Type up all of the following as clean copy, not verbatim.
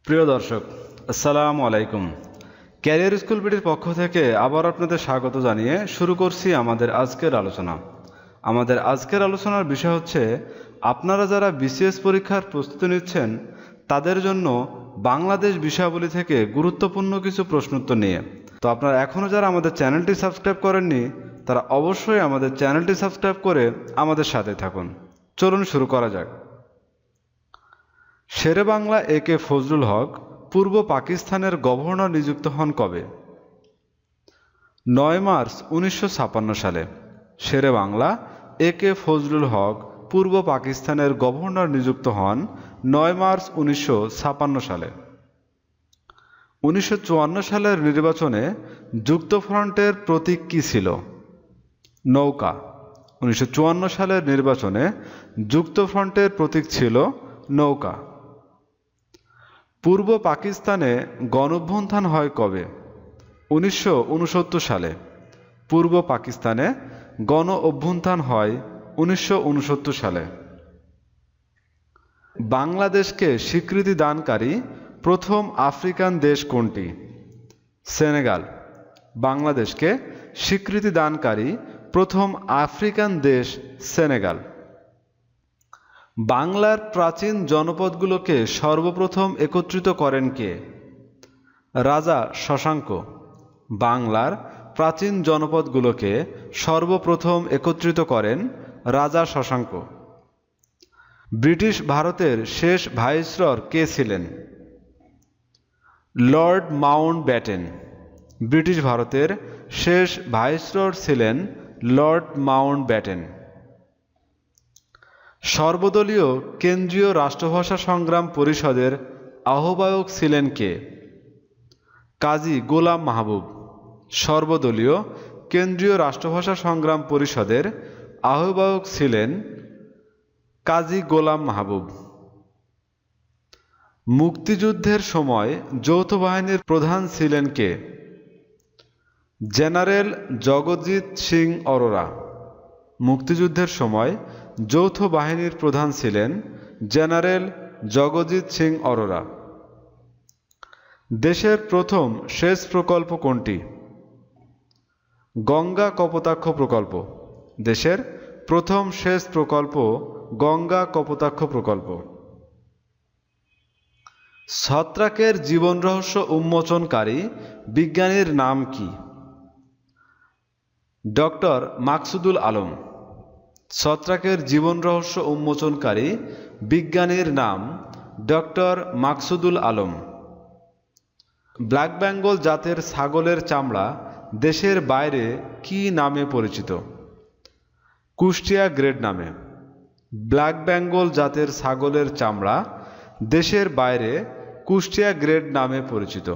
প্রিয় দর্শক, আসসালামু আলাইকুম। ক্যারিয়ার স্কুল বিডির পক্ষ থেকে আবার আপনাদের স্বাগত জানিয়ে শুরু করছি আমাদের আজকের আলোচনা। আমাদের আজকের আলোচনার বিষয় হচ্ছে, আপনারা যারা বিসিএস পরীক্ষার প্রস্তুতি নিচ্ছেন তাদের জন্য বাংলাদেশ বিষয়াবলী থেকে গুরুত্বপূর্ণ কিছু প্রশ্নোত্তর নিয়ে। তো আপনারা এখনও যারা আমাদের চ্যানেলটি সাবস্ক্রাইব করেননি তারা অবশ্যই আমাদের চ্যানেলটি সাবস্ক্রাইব করে আমাদের সাথে থাকুন। চলুন শুরু করা যাক। শেরেবাংলা একে ফজলুল হক পূর্ব পাকিস্তানের গভর্নর নিযুক্ত হন কবে? 9 মার্চ 1956 সালে শেরেবাংলা একে ফজলুল হক পূর্ব পাকিস্তানের গভর্নর নিযুক্ত হন 9 মার্চ 1956 সালে। 1954 সালের নির্বাচনে যুক্তফ্রন্টের প্রতীক কী ছিল? নৌকা। 1954 সালের নির্বাচনে যুক্তফ্রন্টের প্রতীক ছিল নৌকা। পূর্ব পাকিস্তানে গণঅভ্যুত্থান হয় কবে? 1969 সালে পূর্ব পাকিস্তানে গণ অভ্যুত্থান হয় 1969 সালে। বাংলাদেশকে স্বীকৃতি দানকারী প্রথম আফ্রিকান দেশ কোনটি? সেনেগাল। বাংলাদেশকে স্বীকৃতি দানকারী প্রথম আফ্রিকান দেশ সেনেগাল। বাংলার প্রাচীন জনপদগুলোকে সর্বপ্রথম একত্রিত করেন কে? রাজা শশাঙ্ক। বাংলার প্রাচীন জনপদগুলোকে সর্বপ্রথম একত্রিত করেন রাজা শশাঙ্ক। ব্রিটিশ ভারতের শেষ ভাইসরয় কে ছিলেন? Lord Mountbatten. ব্রিটিশ ভারতের শেষ ভাইসরয় ছিলেন লর্ড মাউন্টব্যাটেন। সর্বদলীয় কেন্দ্রীয় রাষ্ট্রভাষা সংগ্রাম পরিষদের আহ্বায়ক ছিলেন কে? কাজী গোলাম মাহবুব। সর্বদলীয় কেন্দ্রীয় রাষ্ট্রভাষা সংগ্রাম পরিষদের আহ্বায়ক ছিলেন কাজী গোলাম মাহবুব। মুক্তিযুদ্ধের সময় যৌথ বাহিনীর প্রধান ছিলেন কে? জেনারেল জগজিৎ সিং অরোরা। মুক্তিযুদ্ধের সময় যৌথ বাহিনীর প্রধান ছিলেন জেনারেল জগজিৎ সিং অরোরা। দেশের প্রথম সেচ প্রকল্প কোনটি? গঙ্গা কপোতাক্ষ প্রকল্প। দেশের প্রথম সেচ প্রকল্প গঙ্গা কপোতাক্ষ প্রকল্প। ছত্রাকের জীবন রহস্য উন্মোচনকারী বিজ্ঞানীর নাম কি? ডক্টর মাকসুদুল আলম। ছত্রাকের জীবন রহস্য উন্মোচনকারী বিজ্ঞানীর নাম ডক্টর মাকসুদুল আলম। ব্ল্যাক বেঙ্গল জাতের ছাগলের চামড়া দেশের বাইরে কি নামে পরিচিত? কুষ্টিয়া গ্রেড নামে। ব্ল্যাক বেঙ্গল জাতের ছাগলের চামড়া দেশের বাইরে কুষ্টিয়া গ্রেড নামে পরিচিত।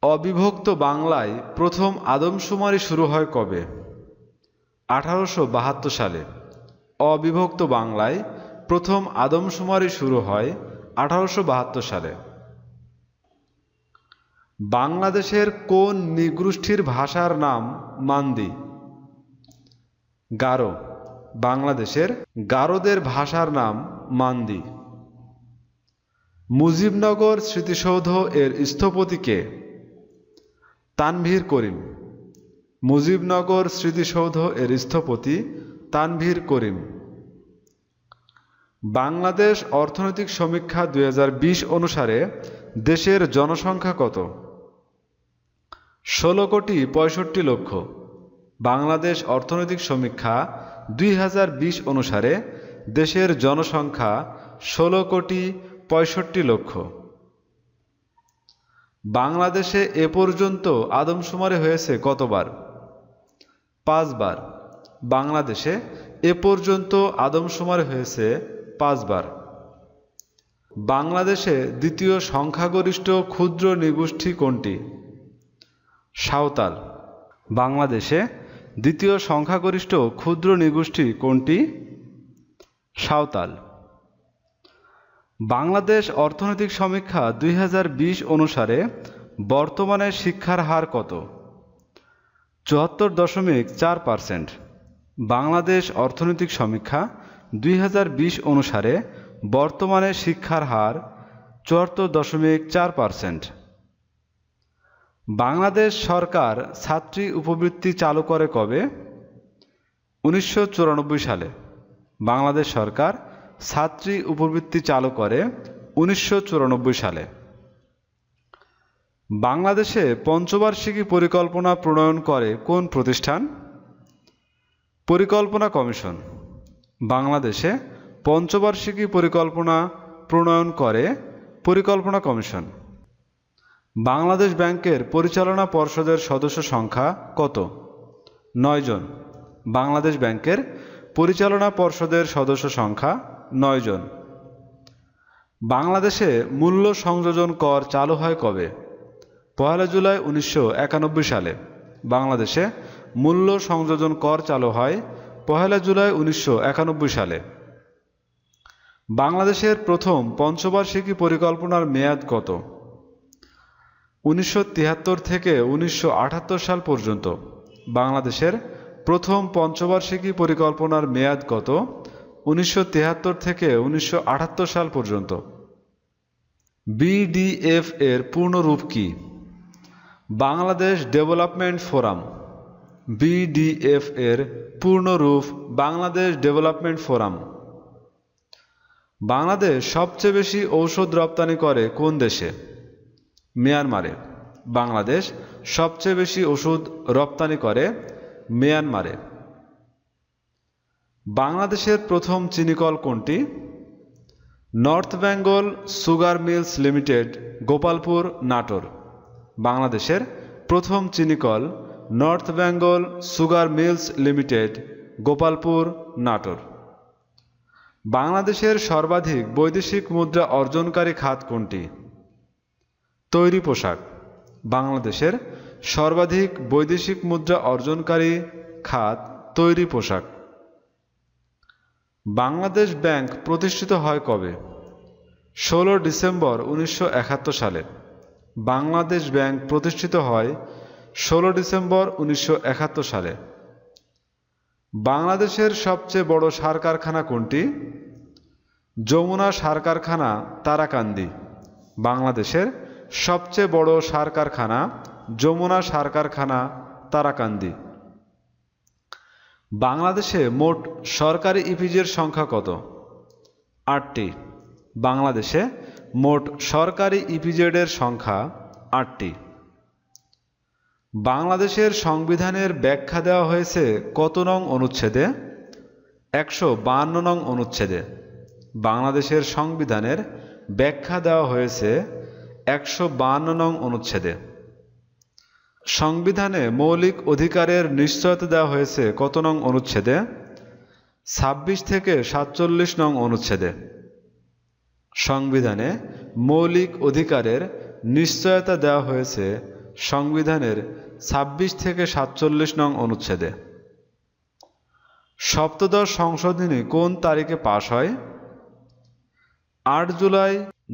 অবিভক্ত বাংলায় প্রথম আদমশুমারি শুরু হয় কবে? 1872 সালে। অবিভক্ত বাংলায় প্রথম আদমশুমারি শুরু হয় 1872 সালে। বাংলাদেশের কোন নৃগোষ্ঠীর ভাষার নাম মান্দি? গারো। বাংলাদেশের গারোদের ভাষার নাম মান্দি। মুজিবনগর স্মৃতিসৌধ এর স্থপতি কে? তানভীর করিম। মুজিবনগর স্মৃতিসৌধ এর স্থপতি তানভীর করিম। বাংলাদেশ অর্থনৈতিক সমীক্ষা 2020 অনুসারে দেশের জনসংখ্যা কত? 16,65,00,000। বাংলাদেশ অর্থনৈতিক সমীক্ষা 2020 অনুসারে দেশের জনসংখ্যা 16,65,00,000। বাংলাদেশে এ পর্যন্ত আদমশুমারি হয়েছে কতবার? 5 বার। বাংলাদেশে এ পর্যন্ত আদমশুমারি হয়েছে 5 বার। বাংলাদেশে দ্বিতীয় সংখ্যাগরিষ্ঠ ক্ষুদ্র নৃগোষ্ঠী কোনটি? সাঁওতাল। বাংলাদেশে দ্বিতীয় সংখ্যাগরিষ্ঠ ক্ষুদ্র নৃগোষ্ঠী কোনটি? সাঁওতাল। বাংলাদেশ অর্থনৈতিক সমীক্ষা 2020 অনুসারে বর্তমানে শিক্ষার হার কত? 74.4%। বাংলাদেশ অর্থনৈতিক সমীক্ষা 2020 অনুসারে বর্তমানে শিক্ষার হার 74.4%। বাংলাদেশ সরকার ছাত্রী উপবৃত্তি চালু করে কবে? 1994 সালে। বাংলাদেশ সরকার ছাত্রী উপবৃত্তি চালু করে 1994 সালে। বাংলাদেশে পঞ্চবার্ষিকী পরিকল্পনা প্রণয়ন করে কোন প্রতিষ্ঠান? পরিকল্পনা কমিশন। বাংলাদেশে পঞ্চবার্ষিকী পরিকল্পনা প্রণয়ন করে পরিকল্পনা কমিশন। বাংলাদেশ ব্যাংকের পরিচালনা পর্ষদের সদস্য সংখ্যা কত? 9 জন। বাংলাদেশ ব্যাংকের পরিচালনা পর্ষদের সদস্য সংখ্যা 9 জন। বাংলাদেশে মূল্য সংযোজন কর চালু হয় কবে? 1 জুলাই 1991 সালে। বাংলাদেশে মূল্য সংযোজন কর চালু হয় 1 জুলাই 1991 সালে। বাংলাদেশের প্রথম পঞ্চবার্ষিকী পরিকল্পনার মেয়াদ কত? 1973 থেকে 1978 সাল পর্যন্ত। বাংলাদেশের প্রথম পঞ্চবার্ষিকী পরিকল্পনার মেয়াদ কত? 1973 থেকে 1978 সাল পর্যন্ত। বিডিএফ এর পূর্ণরূপ কি? Bangladesh development forum. বিডিএফ এর পূর্ণরূপ বাংলাদেশ ডেভেলপমেন্ট ফোরাম। বাংলাদেশ সবচেয়ে বেশি ঔষধ রপ্তানি করে কোন দেশে? মিয়ানমারে। বাংলাদেশ সবচেয়ে বেশি ওষুধ রপ্তানি করে মিয়ানমারে। বাংলাদেশের প্রথম চিনিকল কোনটি? North Bengal Sugar Mills Limited, Gopalpur, Natore. বাংলাদেশের প্রথম চিনিকল North Bengal Sugar Mills Limited, Gopalpur, Natore. বাংলাদেশের সর্বাধিক বৈদেশিক মুদ্রা অর্জনকারী খাত কোনটি? তৈরি পোশাক। বাংলাদেশের সর্বাধিক বৈদেশিক মুদ্রা অর্জনকারী খাত তৈরি পোশাক। বাংলাদেশ ব্যাংক প্রতিষ্ঠিত হয় কবে? 16 ডিসেম্বর 1971 সালে। বাংলাদেশ ব্যাংক প্রতিষ্ঠিত হয় 16 ডিসেম্বর 1971 সালে। বাংলাদেশের সবচেয়ে বড় সার কারখানা কোনটি? যমুনা সার কারখানা, তারাকান্দি। বাংলাদেশের সবচেয়ে বড় সার কারখানা যমুনা সার কারখানা, তারাকান্দি। বাংলাদেশে মোট সরকারি ইপিজেড সংখ্যা কত? 8টি। বাংলাদেশে মোট সরকারি ইপিজেডের সংখ্যা 8টি। বাংলাদেশের সংবিধানের ব্যাখ্যা দেওয়া হয়েছে কত নং অনুচ্ছেদে? 152 নং অনুচ্ছেদে। বাংলাদেশের সংবিধানের ব্যাখ্যা দেওয়া হয়েছে 152 নং অনুচ্ছেদে। সংবিধানে মৌলিক অধিকারের নিশ্চয়তা দেওয়া হয়েছে কত নং অনুচ্ছেদে? 26 থেকে 47 নং অনুচ্ছেদে। সংবিধানে মৌলিক অধিকারের নিশ্চয়তা দেওয়া হয়েছে সংবিধানের 26 থেকে 47 নং অনুচ্ছেদে। সপ্তদশ সংশোধনী কোন তারিখে পাশ হয়? 8 জুলাই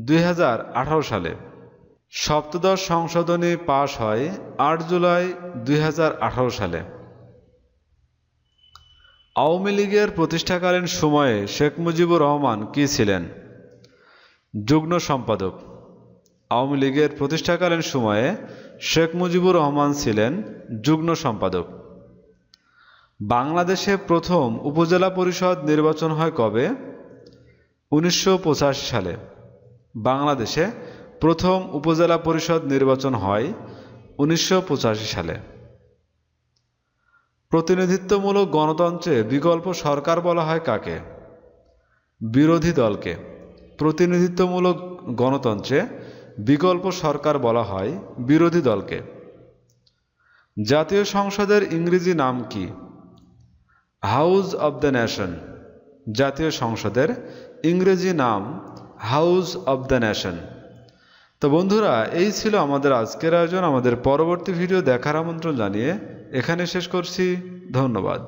2018 সালে। সপ্তদশ সংশোধনী পাশ হয় 8 জুলাই 2018 সালে। আওয়ামী লীগের প্রতিষ্ঠাকালীন সময়ে শেখ মুজিবুর রহমান কি ছিলেন? যুগ্ম সম্পাদক। আওয়ামী লীগের প্রতিষ্ঠাকালীন সময়ে শেখ মুজিবুর রহমান ছিলেন যুগ্ম সম্পাদক। বাংলাদেশে প্রথম উপজেলা পরিষদ নির্বাচন হয় কবে? 1985 সালে। বাংলাদেশে প্রথম উপজেলা পরিষদ নির্বাচন হয় 1985 সালে। প্রতিনিধিত্বমূলক গণতন্ত্রে বিকল্প সরকার বলা হয় কাকে? বিরোধী দলকে। প্রতিনিধিত্বমূলক গণতন্ত্রে বিকল্প সরকার বলা হয় বিরোধী দলকে। জাতীয় সংসদের ইংরেজি নাম কি? House of the nation. জাতীয় সংসদের ইংরেজি নাম হাউস অব দ্য নেশন। তো বন্ধুরা, এই ছিল আমাদের আজকের আয়োজন। আমাদের পরবর্তী ভিডিও দেখার আমন্ত্রণ জানিয়ে এখানে শেষ করছি। ধন্যবাদ।